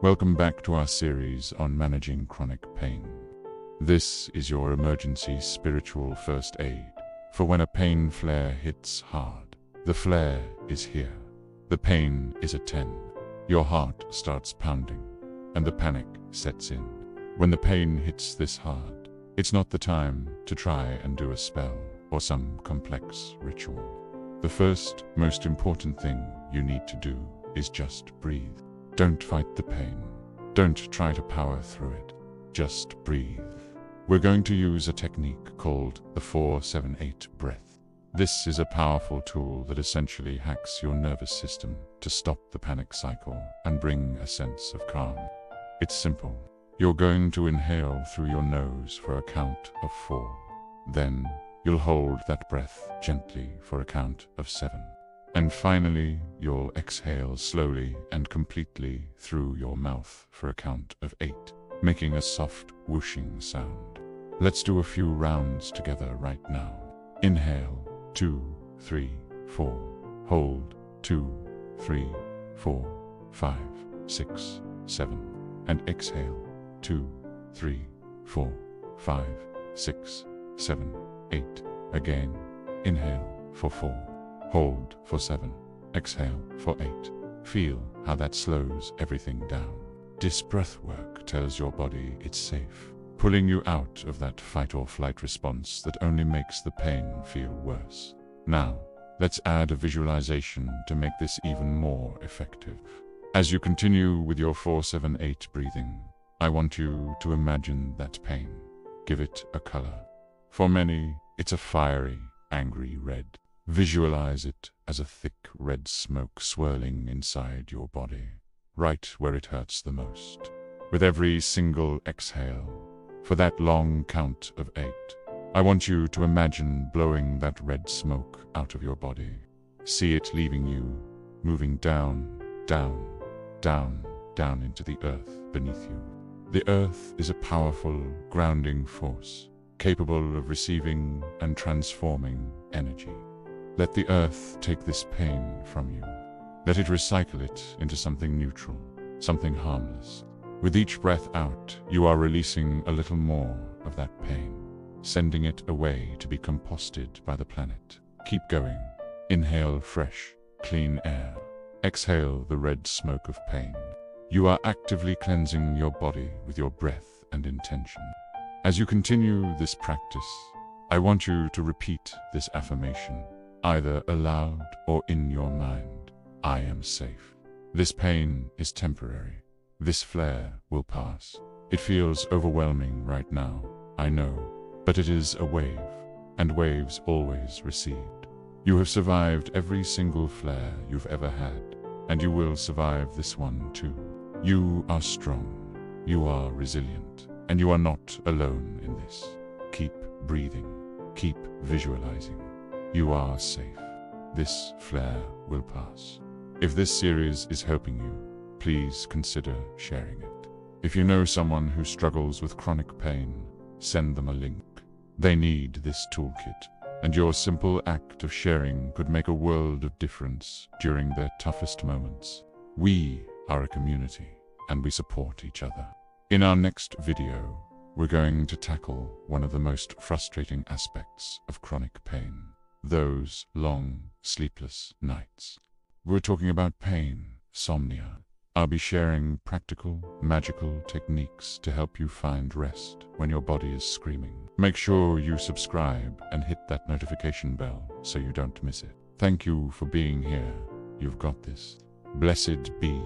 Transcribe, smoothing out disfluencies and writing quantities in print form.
Welcome back to our series on managing chronic pain. This is your emergency spiritual first aid for when a pain flare hits hard. The flare is here. The pain is a 10. Your heart starts pounding, and the panic sets in. When the pain hits this hard, it's not the time to try and do a spell or some complex ritual. The first, most important thing you need to do is just breathe. Don't fight the pain. Don't try to power through it. Just breathe. We're going to use a technique called the 4-7-8 breath. This is a powerful tool that essentially hacks your nervous system to stop the panic cycle and bring a sense of calm. It's simple. You're going to inhale through your nose for a count of 4. Then you'll hold that breath gently for a count of 7. And finally, you'll exhale slowly and completely through your mouth for a count of 8, making a soft whooshing sound. Let's do a few rounds together right now. Inhale, 2, 3, 4. Hold, 2, 3, 4, 5, 6, 7. And exhale, 2, 3, 4, 5, 6, 7, 8. Again, inhale for 4. Hold for 7. Exhale for 8. Feel how that slows everything down. This breath work tells your body it's safe, pulling you out of that fight or flight response that only makes the pain feel worse. Now, let's add a visualization to make this even more effective. As you continue with your 4-7-8 breathing, I want you to imagine that pain. Give it a color. For many, it's a fiery, angry red. Visualize it as a thick red smoke swirling inside your body, right where it hurts the most. With every single exhale, for that long count of 8, I want you to imagine blowing that red smoke out of your body. See it leaving you, moving down, down, down, down into the earth beneath you. The earth is a powerful, grounding force, capable of receiving and transforming energy. Let the earth take this pain from you. Let it recycle it into something neutral, something harmless. With each breath out, you are releasing a little more of that pain, sending it away to be composted by the planet. Keep going. Inhale fresh, clean air. Exhale the red smoke of pain. You are actively cleansing your body with your breath and intention. As you continue this practice, I want you to repeat this affirmation, either aloud or in your mind. I am safe. This pain is temporary. This flare will pass. It feels overwhelming right now, I know, but it is a wave, and waves always recede. You have survived every single flare you've ever had, and you will survive this one too. You are strong, you are resilient, and you are not alone in this. Keep breathing, keep visualizing. You are safe. This flare will pass. If this series is helping you, please consider sharing it. If you know someone who struggles with chronic pain, send them a link. They need this toolkit, and your simple act of sharing could make a world of difference during their toughest moments. We are a community, and we support each other. In our next video, we're going to tackle one of the most frustrating aspects of chronic pain. Those long, sleepless nights. We're talking about pain, insomnia. I'll be sharing practical, magical techniques to help you find rest when your body is screaming. Make sure you subscribe and hit that notification bell so you don't miss it. Thank you for being here. You've got this. Blessed be.